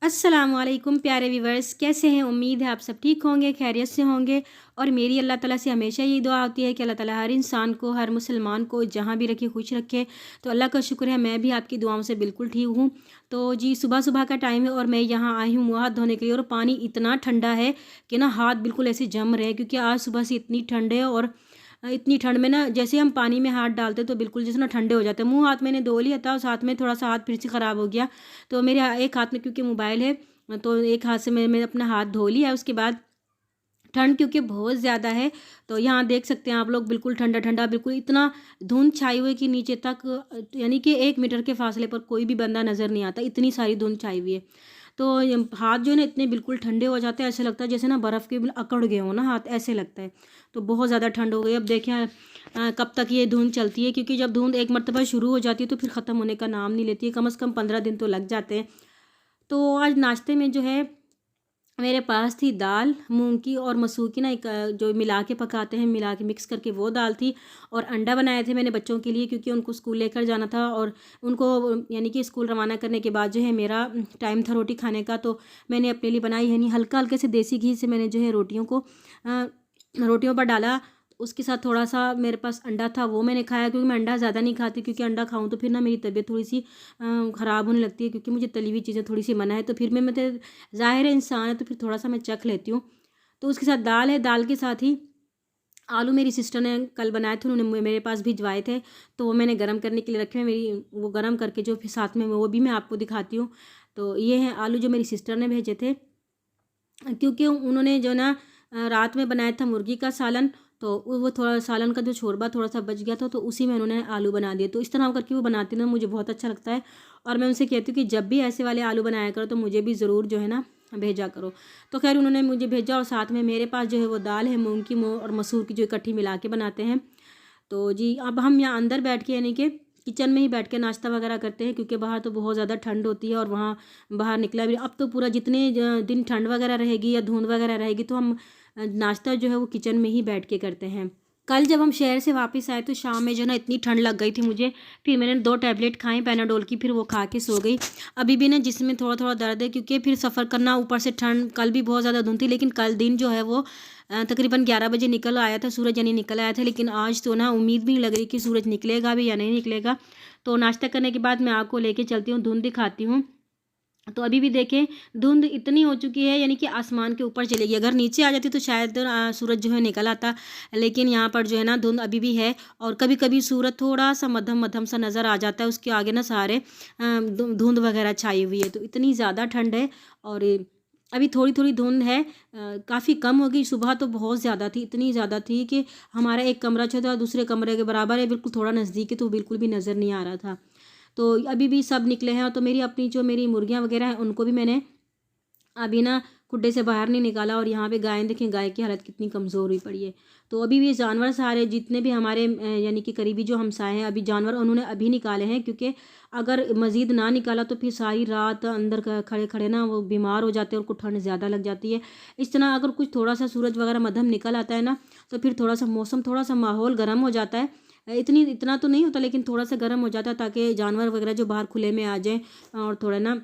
अस्सलामुअलैकुम प्यारे व्यूवर्स, कैसे हैं? उम्मीद है आप सब ठीक होंगे, खैरियत से होंगे। और मेरी अल्लाह ताला से हमेशा ये दुआ होती है कि अल्लाह ताला हर इंसान को, हर मुसलमान को जहाँ भी रखे खुश रखे। तो अल्लाह का शुक्र है, मैं भी आपकी दुआओं से बिल्कुल ठीक हूँ। तो जी सुबह सुबह का टाइम है और मैं यहाँ आई हूँ मुँह हाथ धोने के लिए, और पानी इतना ठंडा है कि ना हाथ बिल्कुल ऐसे जम रहे हैं, क्योंकि आज सुबह से इतनी ठंड है। और इतनी ठंड में ना जैसे हम पानी में हाथ डालते तो बिल्कुल जैसे ना ठंडे हो जाते हैं। मुँह हाथ मैंने धो लिया था, साथ में थोड़ा सा हाथ फिर से ख़राब हो गया। तो मेरे एक हाथ में क्योंकि मोबाइल है, तो एक हाथ से मैंने अपना हाथ धो लिया। उसके बाद ठंड क्योंकि बहुत ज़्यादा है, तो यहाँ देख सकते हैं आप लोग, बिल्कुल ठंडा ठंडा, बिल्कुल इतना धुंध छाई हुई है कि नीचे तक यानी कि 1 मीटर के फासले पर कोई भी बंदा नज़र नहीं आता, इतनी सारी धुंध छाई हुई है। तो ये हाथ जो है ना इतने बिल्कुल ठंडे हो जाते हैं, ऐसे लगता है जैसे ना बर्फ़ के बिल्कुल अकड़ गए हो ना हाथ, ऐसे लगता है। तो बहुत ज़्यादा ठंड हो गई। अब देखें कब तक ये धुंध चलती है, क्योंकि जब धुंध एक मरतबा शुरू हो जाती है तो फिर ख़त्म होने का नाम नहीं लेती है। कम से कम 15 दिन तो लग जाते हैं। तो आज नाश्ते में जो है मेरे पास थी दाल मूंग की और मसूर की, ना एक जो मिला के पकाते हैं, मिला के मिक्स करके वो दाल थी। और अंडा बनाए थे मैंने बच्चों के लिए, क्योंकि उनको स्कूल लेकर जाना था। और उनको यानी कि स्कूल रवाना करने के बाद जो है मेरा टाइम था रोटी खाने का, तो मैंने अपने लिए बनाई, यानी हल्का हल्के से देसी घी से मैंने जो है रोटियों पर डाला। उसके साथ थोड़ा सा मेरे पास अंडा था, वो मैंने खाया, क्योंकि मैं अंडा ज़्यादा नहीं खाती, क्योंकि अंडा खाऊं तो फिर ना मेरी तबीयत थोड़ी सी ख़राब होने लगती है, क्योंकि मुझे तली हुई चीज़ें थोड़ी सी मना है। तो फिर मैं मतलब ज़ाहिर है इंसान है, तो फिर थोड़ा सा मैं चख लेती हूँ। तो उसके साथ दाल है, दाल के साथ ही आलू मेरी सिस्टर ने कल बनाए थे, उन्होंने मेरे पास भिजवाए थे, तो वो मैंने गर्म करने के लिए रखे हैं। मेरी वो गर्म करके जो फिर साथ में वो भी मैं आपको दिखाती हूँ। तो ये हैं आलू जो मेरी सिस्टर ने भेजे थे, क्योंकि उन्होंने जो ना रात में बनाया था मुर्गी का सालन, तो वो थोड़ा सालन का जो छोरबा थोड़ा सा बच गया था, तो उसी में उन्होंने आलू बना दिए। तो इस तरह करके वो बनाती ना, मुझे बहुत अच्छा लगता है। और मैं उनसे कहती हूँ कि जब भी ऐसे वाले आलू बनाया करो तो मुझे भी ज़रूर जो है ना भेजा करो। तो खैर उन्होंने मुझे भेजा, और साथ में मेरे पास जो है वो दाल है मूंग की और मसूर की, जो इकट्ठी मिला के बनाते हैं। तो जी अब हम यहाँ अंदर बैठ के यानी कि किचन में ही बैठ के नाश्ता वगैरह करते हैं, क्योंकि बाहर तो बहुत ज़्यादा ठंड होती है और वहाँ बाहर निकला भी। अब तो पूरा जितने दिन ठंड वगैरह रहेगी या धुंध वगैरह रहेगी, तो हम नाश्ता जो है वो किचन में ही बैठ के करते हैं। कल जब हम शहर से वापस आए तो शाम में जो ना इतनी ठंड लग गई थी मुझे, फिर मैंने 2 टैबलेट खाई पैनाडोल की, फिर वो खा के सो गई। अभी भी ना जिसमें थोड़ा थोड़ा दर्द है, क्योंकि फिर सफ़र करना, ऊपर से ठंड, कल भी बहुत ज़्यादा धुंध थी। लेकिन कल दिन जो है वो तकरीबन 11 बजे निकल आया था सूरज, यानी निकल आया था। लेकिन आज तो ना उम्मीद भी नहीं लग रही कि सूरज निकलेगा भी या नहीं निकलेगा। तो नाश्ता करने के बाद मैं आपको लेके चलती हूँ, धुंध दिखाती हूँ। तो अभी भी देखें धुंध इतनी हो चुकी है, यानी कि आसमान के ऊपर चलेगी। अगर नीचे आ जाती तो शायद सूरज जो है निकल आता, लेकिन यहाँ पर जो है ना धुंध अभी भी है। और कभी कभी सूरज थोड़ा सा मध्यम मध्यम सा नज़र आ जाता है, उसके आगे ना सारे धुंध वगैरह छाई हुई है। तो इतनी ज़्यादा ठंड है। और अभी थोड़ी थोड़ी धुंध है, काफ़ी कम हो गई। सुबह तो बहुत ज़्यादा थी, इतनी ज़्यादा थी कि हमारा एक कमरा जो था दूसरे कमरे के बराबर है, बिल्कुल थोड़ा नज़दीक है, तो बिल्कुल भी नज़र नहीं आ रहा था। तो अभी भी सब निकले हैं। तो मेरी अपनी जो मेरी मुर्गियाँ वगैरह हैं उनको भी मैंने अभी ना खुड्डे से बाहर नहीं निकाला। और यहाँ पे गाय देखें, गाय की हालत कितनी कमज़ोर हुई पड़ी है। तो अभी भी जानवर सारे जितने भी हमारे यानी कि करीबी जो हमसाए हैं, अभी जानवर उन्होंने अभी निकाले हैं, क्योंकि अगर मज़ीद ना निकाला तो फिर सारी रात अंदर खड़े खड़े ना वो बीमार हो जाते हैं, उनको ठंड ज़्यादा लग जाती है। इस तरह अगर कुछ थोड़ा सा सूरज वगैरह मध्यम निकल आता है ना, तो फिर थोड़ा सा मौसम, थोड़ा सा माहौल गर्म हो जाता है। इतना तो नहीं होता, लेकिन थोड़ा सा गर्म हो जाता है, ताकि जानवर वगैरह जो बाहर खुले में आ जाएँ और थोड़ा ना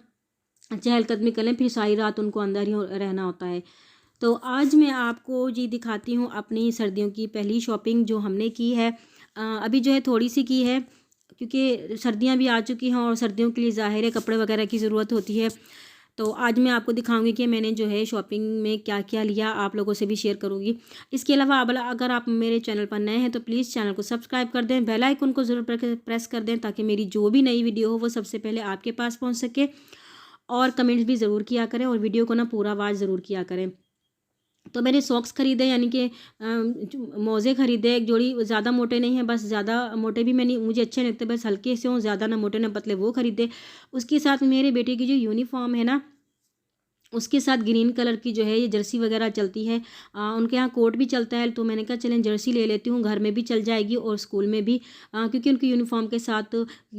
चहलकदमी करें। फिर सारी रात उनको अंदर ही रहना होता है। तो आज मैं आपको जी दिखाती हूँ अपनी सर्दियों की पहली शॉपिंग जो हमने की है। अभी जो है थोड़ी सी की है, क्योंकि सर्दियाँ भी आ चुकी हैं और सर्दियों के लिए ज़ाहिर है कपड़े वगैरह की ज़रूरत होती है। तो आज मैं आपको दिखाऊंगी कि मैंने जो है शॉपिंग में क्या क्या लिया, आप लोगों से भी शेयर करूंगी। इसके अलावा अगर आप मेरे चैनल पर नए हैं तो प्लीज़ चैनल को सब्सक्राइब कर दें, बेल आइकन को ज़रूर प्रेस कर दें, ताकि मेरी जो भी नई वीडियो हो वो सबसे पहले आपके पास पहुंच सके। और कमेंट्स भी ज़रूर किया करें, और वीडियो को ना पूरा वॉच ज़रूर किया करें। तो मैंने सॉक्स ख़रीदे, यानी कि मोज़े ख़रीदे, एक जोड़ी, ज़्यादा मोटे नहीं हैं, बस ज़्यादा मोटे भी मैं नहीं, मुझे अच्छे नहीं लगते, बस हल्के से हों, ज़्यादा ना मोटे ना पतले, वो ख़रीदे। उसके साथ मेरे बेटे की जो यूनिफॉर्म है ना, उसके साथ ग्रीन कलर की जो है ये जर्सी वगैरह चलती है। उनके यहाँ कोट भी चलता है, तो मैंने कहा चलें जर्सी ले लेती हूँ, घर में भी चल जाएगी और स्कूल में भी। क्योंकि उनकी यूनिफॉर्म के साथ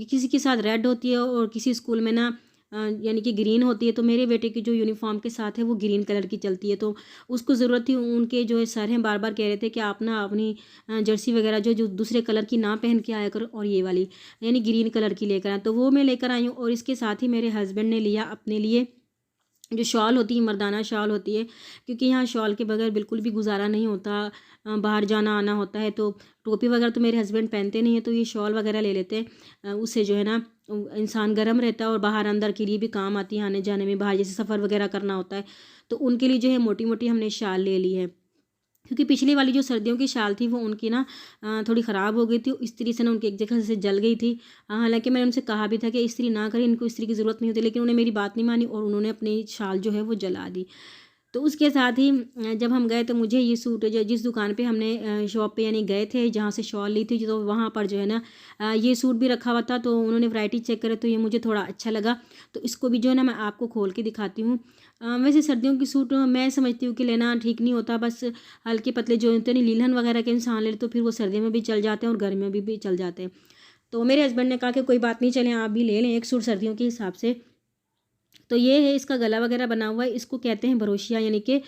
किसी के साथ रेड होती है और किसी स्कूल में ना यानी कि ग्रीन होती है। तो मेरे बेटे की जो यूनिफॉर्म के साथ है वो ग्रीन कलर की चलती है, तो उसको ज़रूरत थी। उनके जो है सर हैं बार बार कह रहे थे कि आप ना अपनी जर्सी वगैरह जो दूसरे कलर की ना पहन के आया करो, और ये वाली यानी ग्रीन कलर की लेकर आए। तो वो मैं लेकर आई हूँ। और इसके साथ ही मेरे हस्बैंड ने लिया अपने लिए जो शॉल होती है, मर्दाना शॉल होती है, क्योंकि यहाँ शॉल के बगैर बिल्कुल भी गुजारा नहीं होता। बाहर जाना आना होता है तो टोपी वगैरह तो मेरे हस्बैंड पहनते नहीं है, तो ये शॉल वगैरह ले लेते हैं। उससे जो है ना इंसान गर्म रहता है और बाहर अंदर के लिए भी काम आती है, आने जाने में, बाहर जैसे सफ़र वगैरह करना होता है तो उनके लिए जो है मोटी मोटी हमने शाल ले ली है। क्योंकि पिछली वाली जो सर्दियों की शाल थी वो उनकी ना थोड़ी ख़राब हो गई थी, इस्त्री से ना उनकी एक जगह से जल गई थी। हालांकि मैंने उनसे कहा भी था कि इस्त्री ना करें, इनको इस्त्री की ज़रूरत नहीं होती, लेकिन उन्होंने मेरी बात नहीं मानी और उन्होंने अपनी शाल जो है वो जला दी। तो उसके साथ ही जब हम गए तो मुझे ये सूट जो जिस दुकान पे हमने शॉप पे यानी गए थे जहाँ से शॉल ली थी, तो वहाँ पर जो है ना ये सूट भी रखा हुआ था, तो उन्होंने वैरायटी चेक करे तो ये मुझे थोड़ा अच्छा लगा। तो इसको भी जो है ना मैं आपको खोल के दिखाती हूँ। वैसे सर्दियों की सूट मैं समझती हूँ कि लेना ठीक नहीं होता, बस हल्के पतले जो होते हैं ना लीलन वगैरह के इंसान ले तो फिर वो सर्दियों में भी चल जाते हैं और गर्मियों में भी चल जाते हैं। तो मेरे हस्बैंड ने कहा कि कोई बात नहीं, चलें आप भी ले लें एक सूट सर्दियों के हिसाब से। तो ये है, इसका गला वगैरह बना हुआ है, इसको कहते हैं बरोशिया, यानी कि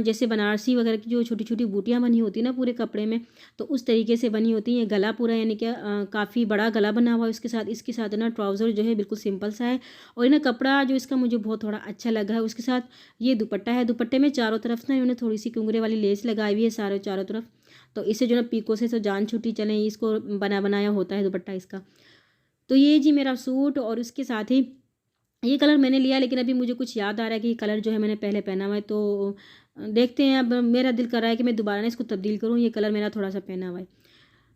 जैसे बनारसी वगैरह की जो छोटी छोटी बूटियाँ बनी होती है ना पूरे कपड़े में, तो उस तरीके से बनी होती है। गला पूरा यानी कि काफ़ी बड़ा गला बना हुआ है। इसके साथ ना ट्राउज़र जो है बिल्कुल सिंपल सा है, और ना कपड़ा जो इसका मुझे बहुत थोड़ा अच्छा लगा है। उसके साथ ये दुपट्टा है, दुपट्टे में चारों तरफ ना इन्होंने थोड़ी सी कुंगरे वाली लेस लगाई हुई है सारे चारों तरफ। तो इससे जो ना पीको से तो जान छुट्टी चलें, इसको बना बनाया होता है दुपट्टा इसका। तो ये जी मेरा सूट, और उसके साथ ही ये कलर मैंने लिया, लेकिन अभी मुझे कुछ याद आ रहा है कि ये कलर जो है मैंने पहले पहना हुआ है, तो देखते हैं। अब मेरा दिल कर रहा है कि मैं दोबारा ना इसको तब्दील करूँ, ये कलर मेरा थोड़ा सा पहना हुआ है।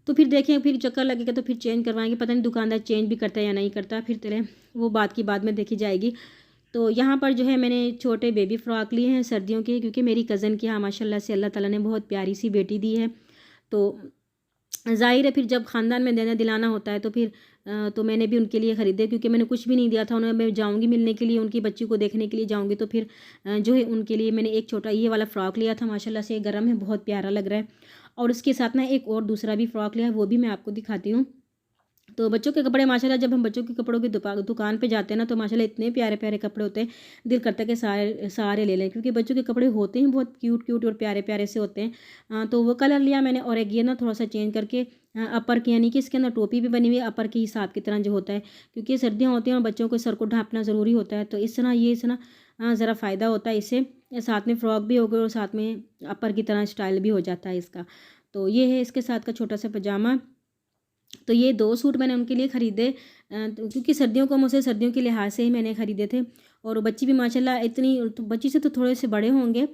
तो फिर देखें, फिर चक्कर लगेगा तो फिर चेंज करवाएंगे, पता नहीं दुकानदार चेंज भी करता है या नहीं करता, फिर चले वो बात की बाद में देखी जाएगी। तो यहाँ पर जो है मैंने छोटे बेबी फ्रॉक लिए हैं सर्दियों के, क्योंकि मेरी कज़न की यहाँ माशाल्लाह से अल्लाह ताला ने बहुत प्यारी सी बेटी दी है। तो ज़ाहिर है फिर जब ख़ानदान में देना दिलाना होता है तो फिर तो मैंने भी उनके लिए ख़रीदे, क्योंकि मैंने कुछ भी नहीं दिया था उन्हें। मैं जाऊँगी मिलने के लिए, उनकी बच्ची को देखने के लिए जाऊँगी, तो फिर जो है उनके लिए मैंने एक छोटा ये वाला फ़्रॉक लिया था, माशाल्लाह से गर्म है, बहुत प्यारा लग रहा है। और उसके साथ ना एक और दूसरा भी फ़्रॉक लिया है, वो भी मैं आपको दिखाती हूँ। तो बच्चों के कपड़े माशाल्लाह, जब हम बच्चों के कपड़ों की दुकान पे जाते हैं ना, तो माशाल्लाह इतने प्यारे प्यारे कपड़े होते हैं, दिल करता है कि सारे सारे ले लें, क्योंकि बच्चों के कपड़े होते हैं बहुत क्यूट क्यूट और प्यारे प्यारे से होते हैं। तो वो कलर लिया मैंने, और एक ये ना थोड़ा सा चेंज करके अपर की, यानी कि इसके अंदर टोपी भी बनी हुई है अपर के हिसाब की तरह जो होता है, क्योंकि सर्दियाँ होती हैं और बच्चों को सर को ढाँपना ज़रूरी होता है, तो इस तरह ये इस ना ज़रा फ़ायदा होता है इससे। साथ में फ़्रॉक भी हो गई और साथ में अपर की तरह स्टाइल भी हो जाता है इसका। तो ये है इसके साथ का छोटा सा पजामा। तो ये 2 सूट मैंने उनके लिए ख़रीदे, तो क्योंकि सर्दियों को मुझसे सर्दियों के लिहाज से ही मैंने ख़रीदे थे। और बच्ची भी माशाल्लाह इतनी, तो बच्ची से तो थोड़े से बड़े होंगे,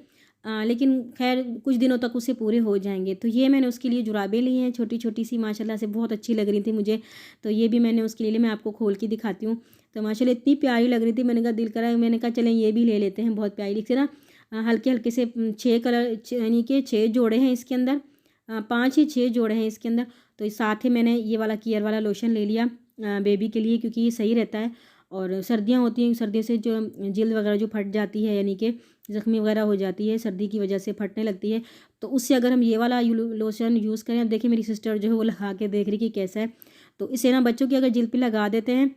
लेकिन ख़ैर कुछ दिनों तक उसे पूरे हो जाएंगे। तो ये मैंने उसके लिए जुराबें ली हैं छोटी छोटी सी, माशाल्लाह से बहुत अच्छी लग रही थी मुझे, तो ये भी मैंने उसके लिए ली। मैं आपको खोल के दिखाती हूँ। तो माशाल्लाह इतनी प्यारी लग रही थी, मैंने कहा दिल करा, मैंने कहा चलें ये भी ले लेते हैं। बहुत प्यारी लिख से ना हल्के हल्के से 6 कलर, यानी कि 6 जोड़े हैं इसके अंदर, 5 ही 6 जोड़े हैं इसके अंदर। तो इस साथ ही मैंने ये वाला केयर वाला लोशन ले लिया बेबी के लिए, क्योंकि ये सही रहता है। और सर्दियाँ होती हैं, सर्दी से जो जिल्द वगैरह जो फट जाती है, यानी कि ज़ख्मी वगैरह हो जाती है, सर्दी की वजह से फटने लगती है, तो उससे अगर हम ये वाला लोशन यूज़ करें। अब देखिए मेरी सिस्टर जो है वो लगा के देख रही कि कैसा है, तो इसे ना बच्चों की अगर जिल्द पे लगा देते हैं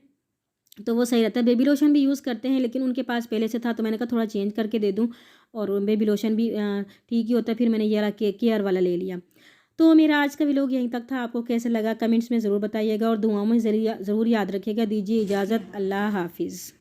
तो वो सही रहता है। बेबी लोशन भी यूज़ करते हैं, लेकिन उनके पास पहले से था, तो मैंने कहा थोड़ा चेंज करके दे दूँ, और बेबी लोशन भी ठीक ही होता है। फिर मैंने ये वाला केयर वाला ले लिया। तो मेरा आज का व्लॉग यहीं तक था। आपको कैसा लगा कमेंट्स में ज़रूर बताइएगा, और दुआओं में ज़रूर याद रखिएगा। दीजिए इजाज़त, अल्लाह हाफ़िज़।